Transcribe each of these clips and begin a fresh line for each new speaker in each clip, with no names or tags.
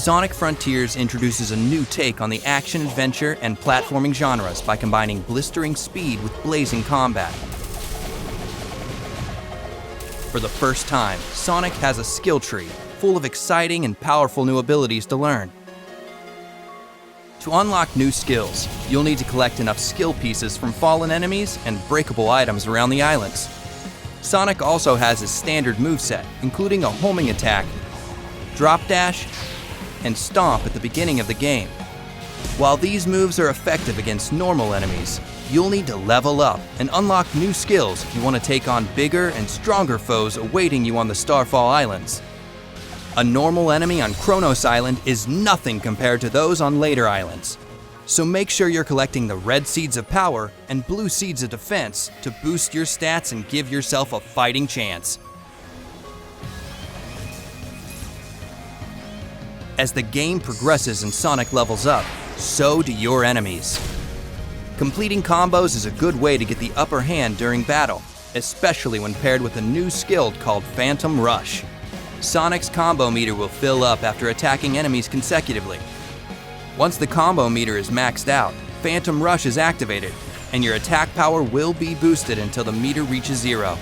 Sonic Frontiers introduces a new take on the action-adventure and platforming genres by combining blistering speed with blazing combat. For the first time, Sonic has a skill tree full of exciting and powerful new abilities to learn. To unlock new skills, you'll need to collect enough skill pieces from fallen enemies and breakable items around the islands. Sonic also has his standard moveset, including a homing attack, drop dash, and stomp at the beginning of the game. While these moves are effective against normal enemies, you'll need to level up and unlock new skills if you want to take on bigger and stronger foes awaiting you on the Starfall Islands. A normal enemy on Kronos Island is nothing compared to those on later islands, so make sure you're collecting the red seeds of power and blue seeds of defense to boost your stats and give yourself a fighting chance. As the game progresses and Sonic levels up, so do your enemies. Completing combos is a good way to get the upper hand during battle, especially when paired with a new skill called Phantom Rush. Sonic's combo meter will fill up after attacking enemies consecutively. Once the combo meter is maxed out, Phantom Rush is activated, and your attack power will be boosted until the meter reaches 0.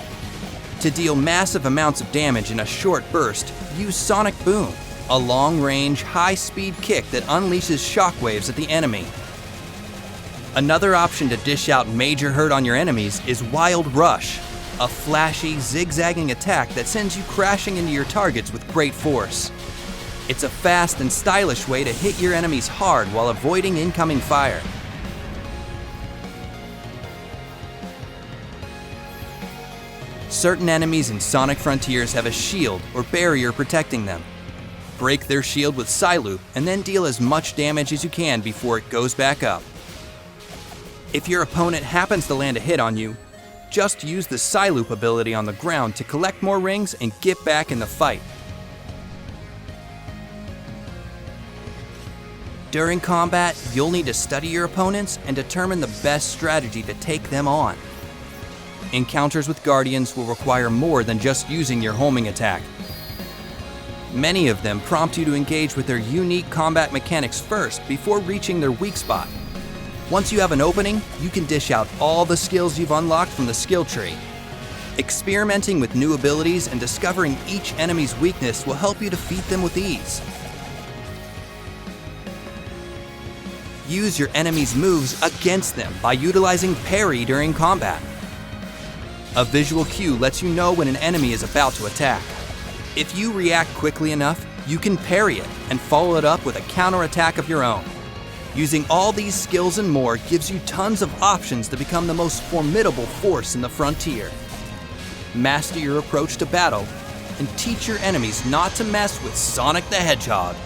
To deal massive amounts of damage in a short burst, use Sonic Boom, a long-range, high-speed kick that unleashes shockwaves at the enemy. Another option to dish out major hurt on your enemies is Wild Rush, a flashy, zigzagging attack that sends you crashing into your targets with great force. It's a fast and stylish way to hit your enemies hard while avoiding incoming fire. Certain enemies in Sonic Frontiers have a shield or barrier protecting them. Break their shield with Psyloop and then deal as much damage as you can before it goes back up. If your opponent happens to land a hit on you, just use the Psyloop ability on the ground to collect more rings and get back in the fight. During combat, you'll need to study your opponents and determine the best strategy to take them on. Encounters with Guardians will require more than just using your homing attack. Many of them prompt you to engage with their unique combat mechanics first before reaching their weak spot. Once you have an opening, you can dish out all the skills you've unlocked from the skill tree. Experimenting with new abilities and discovering each enemy's weakness will help you defeat them with ease. Use your enemy's moves against them by utilizing parry during combat. A visual cue lets you know when an enemy is about to attack. If you react quickly enough, you can parry it and follow it up with a counterattack of your own. Using all these skills and more gives you tons of options to become the most formidable force in the frontier. Master your approach to battle and teach your enemies not to mess with Sonic the Hedgehog.